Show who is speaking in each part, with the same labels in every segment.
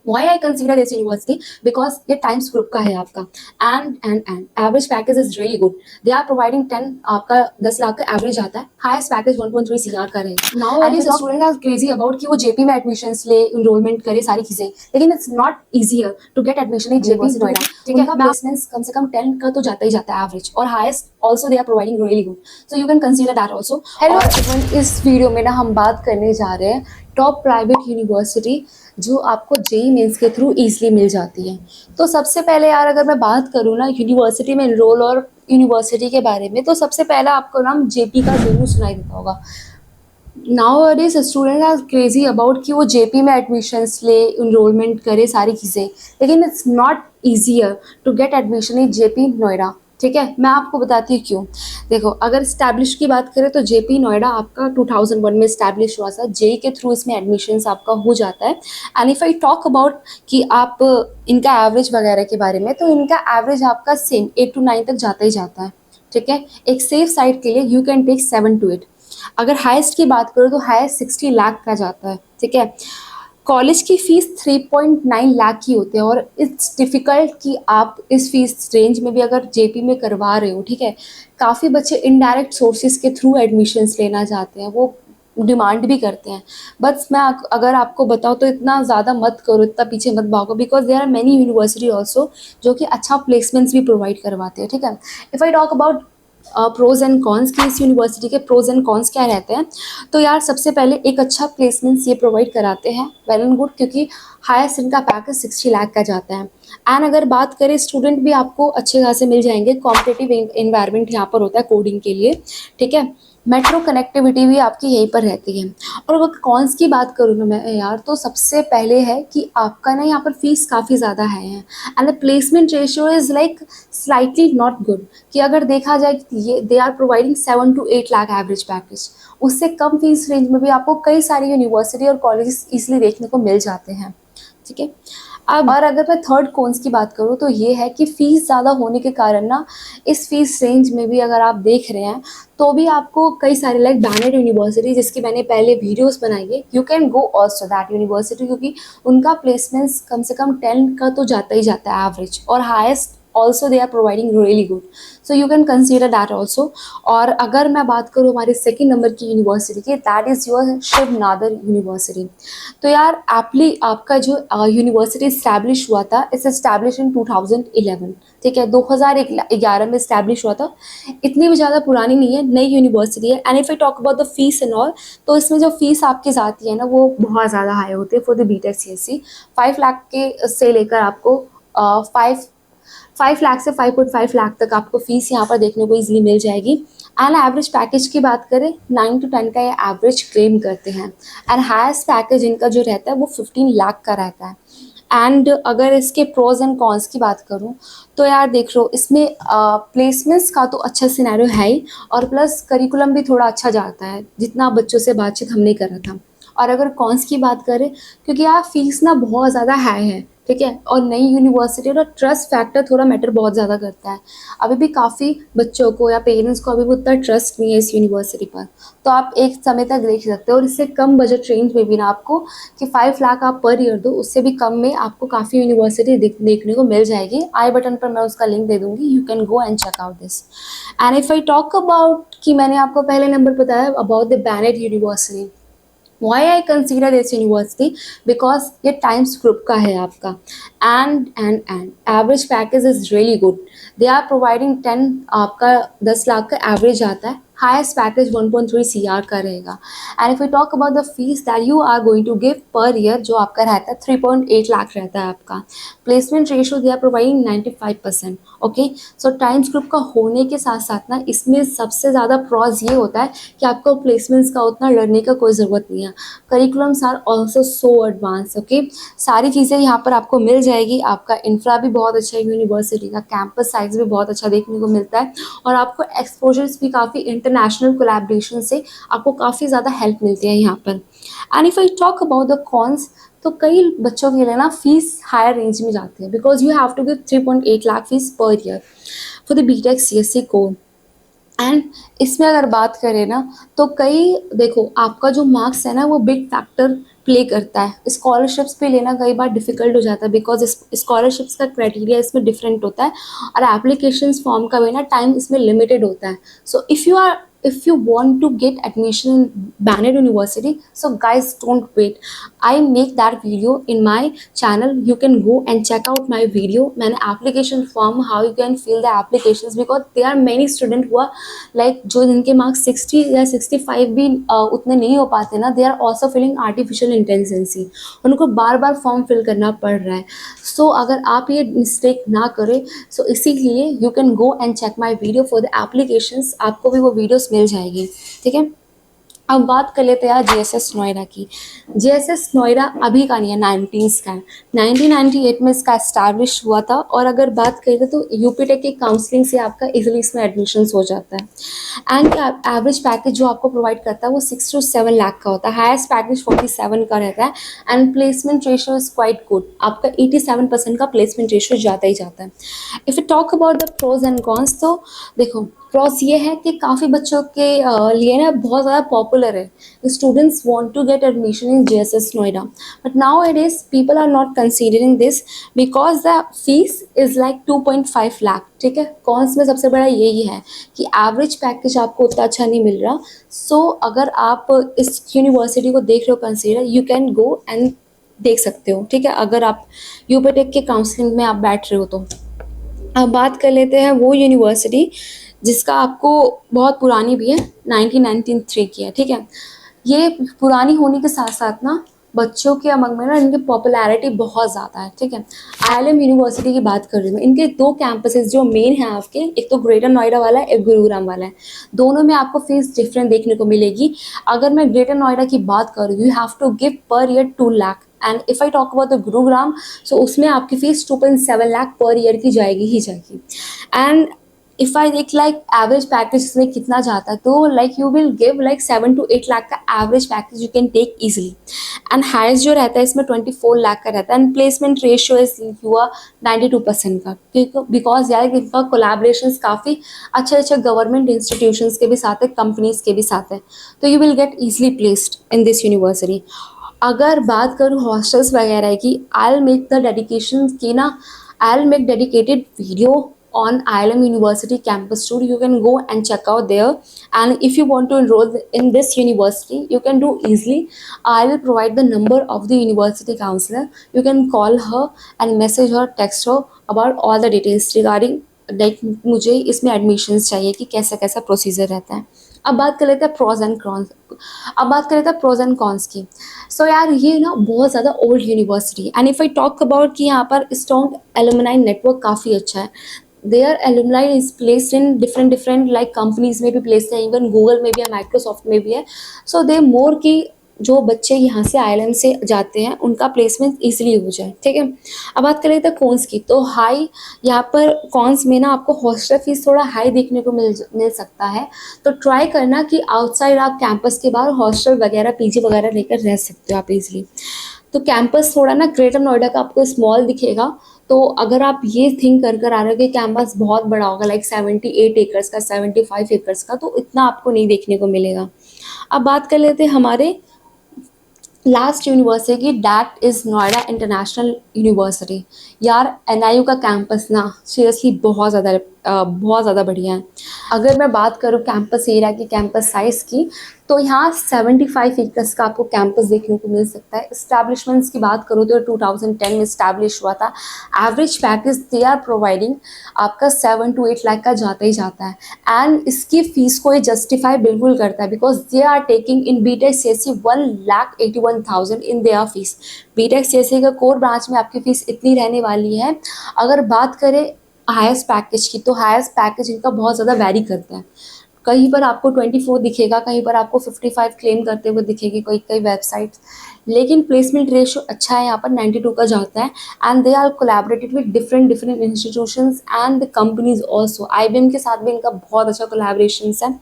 Speaker 1: Why I consider this university? Because ये times group का है आपका, and average package is really good. They are providing 10, आपका 10 लाख का एवरेज आता है. हाईएस्ट पैकेज 1.3 CR का रहेगा. Now at student are crazy about कि वो जेपी में एडमिशन ले, इनरोलमेंट करे, सारी चीजें. लेकिन it's not easier to get admission in Jaypee Noida. ठीक है, प्लेसमेंट्स कम से कम 10 का तो जाता ही जाता है एवरेज, और highest also they are providing really good. So you can consider that also. Hello everyone, इस वीडियो में ना हम बात करने जा रहे हैं टॉप प्राइवेट यूनिवर्सिटी जो आपको जेई मेंस के थ्रू इजीली मिल जाती है. तो सबसे पहले यार, अगर मैं बात करूँ ना यूनिवर्सिटी में एनरोल और यूनिवर्सिटी के बारे में, तो सबसे पहला आपको नाम जेपी का जरूर सुनाई देता होगा. Nowadays student are crazy about कि वो जेपी में एडमिशन्स ले, इनरोलमेंट करे, सारी चीज़ें. लेकिन it's not easier to get admission in Jaypee Noida. ठीक है, मैं आपको बताती हूँ क्यों. देखो, अगर इस्टेब्लिश की बात करें तो जेपी नोएडा आपका 2001 में इस्टेब्लिश हुआ था. जेई के थ्रू इसमें एडमिशन्स आपका हो जाता है. And if I talk about कि आप इनका एवरेज वगैरह के बारे में, तो इनका एवरेज आपका सेम 8 to 9 तक जाता ही जाता है. ठीक है, एक सेफ साइड के लिए यू कैन टेक 7 to 8. अगर हाईएस्ट की बात करो तो हाईएस्ट 60 लाख का जाता है. ठीक है, कॉलेज की फ़ीस 3.9 लाख की होती है, और इट्स डिफ़िकल्ट कि आप इस फीस रेंज में भी अगर जेपी में करवा रहे हो. ठीक है, काफ़ी बच्चे इनडायरेक्ट सोर्सेज के थ्रू एडमिशन्स लेना चाहते हैं, वो डिमांड भी करते हैं. बस मैं अगर आपको बताऊँ तो इतना ज़्यादा मत करो, इतना पीछे मत भागो, because there are many university also जो कि अच्छा प्लेसमेंट्स भी प्रोवाइड करवाते हैं. ठीक है, if I talk about pros and cons की, इस यूनिवर्सिटी के प्रोज एंड कॉन्स क्या रहते हैं, तो यार सबसे पहले एक अच्छा प्लेसमेंट्स ये प्रोवाइड कराते हैं, वेल एंड गुड, क्योंकि हाईएस्ट इनका पैकेज 60 लाख का जाता है. एंड अगर बात करें, स्टूडेंट भी आपको अच्छे खासे मिल जाएंगे. कॉम्पिटिटिव इन्वायरमेंट यहाँ पर होता है कोडिंग के लिए. ठीक है, मेट्रो कनेक्टिविटी भी आपकी यहीं पर रहती है. और अगर कॉन्स की बात करूँ ना मैं यार, तो सबसे पहले है कि आपका ना यहाँ पर फीस काफ़ी ज़्यादा है, and the placement ratio is like slightly not good. कि अगर देखा जाए कि ये they are providing 7 to 8 lakh average package, उससे कम फीस रेंज में भी आपको कई सारी यूनिवर्सिटी और कॉलेजेस इजीली देखने को मिल जाते हैं. ठीक है, अब और अगर मैं थर्ड कॉन्स की बात करूँ तो ये है कि फ़ीस ज़्यादा होने के कारण ना, इस फीस रेंज में भी अगर आप देख रहे हैं तो भी आपको कई सारे लाइक बैनेड यूनिवर्सिटी, जिसकी मैंने पहले वीडियोस बनाई है, you can go also that university, क्योंकि उनका प्लेसमेंट्स कम से कम 10 का तो जाता ही जाता है एवरेज, और highest also they are providing really good, so you can consider that also. और अगर मैं बात करूँ हमारे सेकंड नंबर की यूनिवर्सिटी की, that is your Shiv Nadar university. तो यार एप्ली आपका जो यूनिवर्सिटी इस्टेब्लिश हुआ था, इट्स इस्टेब्लिश इन 2011. ठीक है, 2011 में इस्टेब्लिश हुआ था. इतनी भी ज़्यादा पुरानी नहीं है, नई यूनिवर्सिटी है. And if I talk about the fees and all, तो इसमें जो फीस आपकी जाती है ना, वो बहुत ज़्यादा हाई होती है for the BTech CSC. 5 lakh के से लेकर आपको 5 लाख से 5.5 लाख तक आपको फीस यहाँ पर देखने को इजीली मिल जाएगी. एंड एवरेज पैकेज की बात करें, 9 to 10 का ये एवरेज क्लेम करते हैं. एंड हाईएस्ट पैकेज इनका जो रहता है वो 15 लाख का रहता है. एंड अगर इसके प्रोज एंड कॉन्स की बात करूँ तो यार देख लो, इसमें प्लेसमेंट्स का तो अच्छा सिनेरियो है ही, और प्लस करिकुलम भी थोड़ा अच्छा जाता है, जितना बच्चों से बातचीत हमने करा था. और अगर कॉन्स की बात करें, क्योंकि यार फीस ना बहुत ज़्यादा हाई है. ठीक है, और नई यूनिवर्सिटी और ट्रस्ट फैक्टर थोड़ा मैटर बहुत ज़्यादा करता है. अभी भी काफ़ी बच्चों को या पेरेंट्स को अभी भी उतना ट्रस्ट नहीं है इस यूनिवर्सिटी पर. तो आप एक समय तक देख सकते हो, और इससे कम बजट रेंज में भी ना आपको कि 5 लाख आप पर ईयर दो, उससे भी कम में आपको काफ़ी यूनिवर्सिटी देखने को मिल जाएगी. आई बटन पर मैं उसका लिंक दे दूँगी, you can go and check out this. And if I talk about कि मैंने आपको पहले नंबर बताया about the banned university. Why I consider this university? Because ये टाइम्स ग्रुप का है आपका, and average package is really good. They are providing 10, आपका 10 लाख का एवरेज आता है. हाईएस्ट पैकेज 1.3 CR का रहेगा. And if you talk about the fees that you are going to give per year, जो आपका रहता है 3.8 लाख रहता है आपका. Placement ratio they are providing 95%. Okay, so times group का होने के साथ साथ ना, इसमें सबसे ज़्यादा प्रॉज ये होता है कि आपको प्लेसमेंट्स का उतना डरने का कोई ज़रूरत नहीं है. Curriculums are also so advance. Okay, सारी चीज़ें यहाँ पर आपको मिल जाएगी. आपका इंफ्रा भी बहुत अच्छा है, यूनिवर्सिटी का कैंपस साइज भी बहुत अच्छा देखने को मिलता है, और आपको एक्सपोजर्स भी काफ़ी इंटरनेशनल कोलैबोरेशन से आपको काफ़ी ज़्यादा हेल्प मिलती है यहाँ पर. And if I talk about the cons, तो कई बच्चों के लिए ना फीस हायर रेंज में जाती है, because you have to give 3.8 lakh fees per year for the BTech CSC core. And इसमें अगर बात करें ना, तो कई देखो, आपका जो मार्क्स है ना, वो बिग फैक्टर प्ले करता है। स्कॉलरशिप्स पे लेना कई बार डिफ़िकल्ट हो जाता है बिकॉज़ स्कॉलरशिप्स का क्राइटेरिया इसमें डिफरेंट होता है और एप्लीकेशंस फॉर्म का भी ना टाइम इसमें लिमिटेड होता है। सो if you want to get admission in Banned University, so guys, don't wait. I make that video in my channel. You can go and check out my video. मैंने application form, how you can fill the applications, because there are many students who are like जो जिनके marks 60 या 65 भी उतने नहीं हो पाते ना, they are also feeling artificial intelligence, उनको बार बार फॉर्म फिल करना पड़ रहा है। सो अगर आप ये मिस्टेक ना करें, सो इसीलिए you can go and check my video for the applications, आपको भी वो वीडियोस मिल जाएगी, ठीक है। अब बात कर लेते हैं यार जीएसएस नोएडा की। जीएसएस नोएडा अभी का नहीं है, 19 का है। 1998 में इसका एस्टैब्लिश हुआ था। और अगर बात करें तो यूपी टेक की काउंसलिंग से आपका इजीली इसमें एडमिशन हो जाता है। एंड एवरेज पैकेज जो आपको प्रोवाइड करता है वो 6 to 7 लाख का होता है। हाईएस्ट पैकेज 47 का रहता है। And placement ratio is quite good, आपका 87% का प्लेसमेंट रेशियो जाता ही जाता है। If you talk about the pros and cons, तो देखो प्रॉस ये है कि काफ़ी बच्चों के लिए ना बहुत ज़्यादा पॉपुलर है। Students want to get admission in GSS Noida, but now it is people are not considering this because the fees is like 2.5 lakh, ठीक है। कॉन्स में सबसे बड़ा यही है कि एवरेज पैकेज आपको उतना अच्छा नहीं मिल रहा। सो अगर आप इस यूनिवर्सिटी को देख रहे हो consider, you can go and देख सकते हो, ठीक है, अगर आप यूपी टेक के काउंसलिंग में आप बैठ रहे हो तो। अब बात कर लेते हैं वो यूनिवर्सिटी जिसका आपको बहुत पुरानी भी है, 1993 की है, ठीक है। ये पुरानी होने के साथ साथ ना बच्चों के अमंग में ना इनकी पॉपुलैरिटी बहुत ज़्यादा है, ठीक है। आईएलएम यूनिवर्सिटी की बात कर रही हूँ। इनके 2 कैंपसेस जो मेन हैं आपके, एक तो ग्रेटर नोएडा वाला है, एक गुरुग्राम वाला है। दोनों में आपको फीस डिफरेंट देखने को मिलेगी। अगर मैं ग्रेटर नोएडा की बात करूँ, you have to give per year 2 lakh, and if I talk about the Gurugram, so उसमें आपकी फीस 2.7 लाख पर ईयर की जाएगी ही जाएगी। एंड इफ़ आई देख लाइक एवरेज पैकेज इसमें कितना जाता है, तो like you will give like 7 to 8 lakh का average package you can take easily. And highest जो रहता है इसमें 24 लाख का रहता है। एंड प्लेसमेंट रेशियो इज हुआ 92% का, बिकॉज यार इनका कोलैबोरेशंस काफ़ी अच्छे अच्छे गवर्नमेंट इंस्टीट्यूशंस के भी साथ है, कंपनीज के भी साथ है, तो you will get easily placed in this university. अगर बात करूँ हॉस्टल्स वगैरह की, I will make the dedication की ना, I will make dedicated video on ILM University campus tour. You can go and check out there, and if you want to enroll in this university, you can do easily. I will provide the number of the university counselor. You can call her and message her, text her about all the details regarding like मुझे इसमें admissions चाहिए कि कैसा कैसा procedure रहता है। अब बात कर लेते हैं प्रोज एंड कॉन्स। अब बात कर लेते हैं प्रोज एंड कॉन्स की। सो यार ये ना बहुत ज़्यादा old university, and if I talk about कि यहाँ पर स्ट्रॉन्ग एलुमनाई नेटवर्क काफ़ी अच्छा है। their alumni is placed in different like companies में भी placed है, even गूगल में भी है, माइक्रोसॉफ्ट में भी है। सो दे मोर की जो बच्चे यहाँ से आईएलएम से जाते हैं उनका प्लेसमेंट ईजिली हो जाए, ठीक है। अब बात करें तो कॉन्स की, तो हाई यहाँ पर कॉन्स में ना आपको हॉस्टल फीस थोड़ा हाई देखने को मिल सकता है। तो ट्राई करना कि आउटसाइड आप कैंपस के बाहर हॉस्टल वगैरह पीजी वगैरह लेकर रह सकते हो आप ईजिली। तो कैंपस थोड़ा ना ग्रेटर नोएडा का आपको स्मॉल दिखेगा। तो अगर आप ये थिंक कर आ रहे हो कि कैंपस बहुत बड़ा होगा लाइक 78 एकर्स का, 75 एकर्स का, तो इतना आपको नहीं देखने को मिलेगा। अब बात कर लेते हैं हमारे लास्ट यूनिवर्सिटी की, that is Noida international university. यार एनआईयू का कैंपस ना सीरियसली बहुत ज़्यादा बढ़िया है। अगर मैं बात करूँ कैंपस एरिया की, कैंपस साइज़ की, तो यहाँ 75 एकर्स का आपको कैंपस देखने को मिल सकता है। इस्टेब्लिशमेंट्स की बात करूँ तो 2010 में इस्टेब्लिश हुआ था। Average package they are providing आपका 7 to 8 लाख का जाता ही जाता है। एंड इसकी फ़ीस को ये जस्टिफाई बिल्कुल करता है because they are taking in BTech CSC 1,81,000 in their fees. BTech CSC का कोर ब्रांच में आपकी फ़ीस इतनी रहने वाली है। अगर बात करें हाईएस्ट पैकेज की, तो हाईएस्ट पैकेज इनका बहुत ज़्यादा वैरी करता है। कहीं पर आपको 24 दिखेगा, कहीं पर आपको 55 क्लेम करते हुए दिखेगी कई वेबसाइट्स, लेकिन प्लेसमेंट रेशियो अच्छा है यहाँ पर 92 का जाता है। And they are collaborated with different institutions and the companies also. IBM के साथ भी इनका बहुत अच्छा कोलैबोरेशंस है।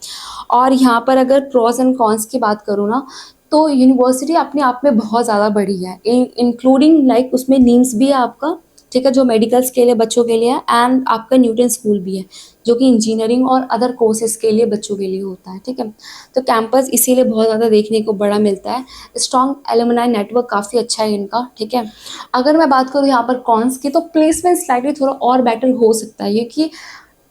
Speaker 1: और यहाँ पर अगर प्रोज एंड कॉन्स की बात करूँ ना, तो यूनिवर्सिटी अपने आप में बहुत ज़्यादा बड़ी है, इंक्लूडिंग लाइक उसमें नीम्स भी है आपका, ठीक है, जो मेडिकल्स के लिए बच्चों के लिए है, एंड आपका न्यूटन स्कूल भी है। जो कि इंजीनियरिंग और अदर कोर्सेज के लिए बच्चों के लिए होता है, ठीक है। तो कैंपस इसीलिए बहुत ज़्यादा देखने को बड़ा मिलता है। स्ट्रॉन्ग एलुमनाई नेटवर्क काफ़ी अच्छा है इनका, ठीक है। अगर मैं बात करूँ यहाँ पर कॉन्स की, तो प्लेसमेंट स्लाइडली थोड़ा और बेटर हो सकता है, क्योंकि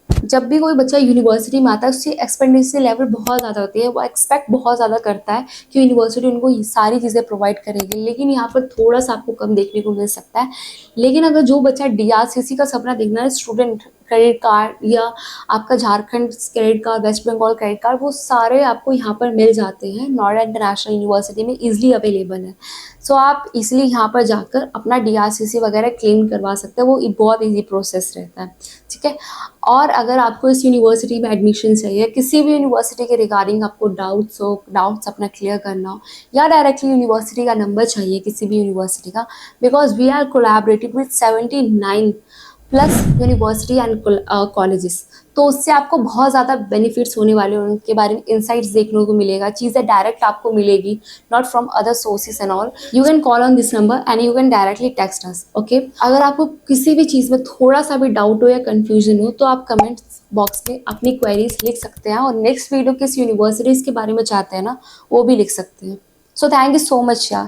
Speaker 1: जब भी कोई बच्चा यूनिवर्सिटी में आता है उसकी एक्सपेक्टेंसी लेवल बहुत ज़्यादा होती है, वो एक्सपेक्ट बहुत ज़्यादा करता है कि यूनिवर्सिटी उनको ये सारी चीज़ें प्रोवाइड करेगी, लेकिन यहाँ पर थोड़ा सा आपको कम देखने को मिल सकता है। लेकिन अगर जो बच्चा डीआरसीसी का सपना देखना है, स्टूडेंट क्रेडिट कार्ड या आपका Jharkhand credit card, West Bengal credit card, वो सारे आपको यहाँ पर मिल जाते हैं, नोएडा इंटरनेशनल यूनिवर्सिटी में ईजिली अवेलेबल है। सो आप इसलिए यहाँ पर जाकर अपना डीआरसीसी वगैरह क्लेम करवा सकते हैं, वो बहुत ईजी प्रोसेस रहता है, ठीक है। और अगर आपको इस यूनिवर्सिटी में एडमिशन चाहिए, किसी भी यूनिवर्सिटी के रिगार्डिंग आपको डाउट्स अपना क्लियर करना हो, या डायरेक्टली यूनिवर्सिटी का नंबर चाहिए किसी भी यूनिवर्सिटी का, because we are collaborating with 79 plus university and colleges, तो उससे आपको बहुत ज़्यादा बेनिफिट्स होने वाले हैं, उनके बारे में इंसाइट्स देखने को मिलेगा, चीज़ें डायरेक्ट आपको मिलेगी, not from other sources and all. You can call on this number and you can directly text us, okay. अगर आपको किसी भी चीज़ में थोड़ा सा भी डाउट हो या कन्फ्यूजन हो, तो आप कमेंट्स बॉक्स में अपनी क्वेरीज लिख सकते हैं, और नेक्स्ट वीडियो किस यूनिवर्सिटीज़ के बारे में चाहते हैं ना, वो भी लिख सकते हैं। So thank you so much यार।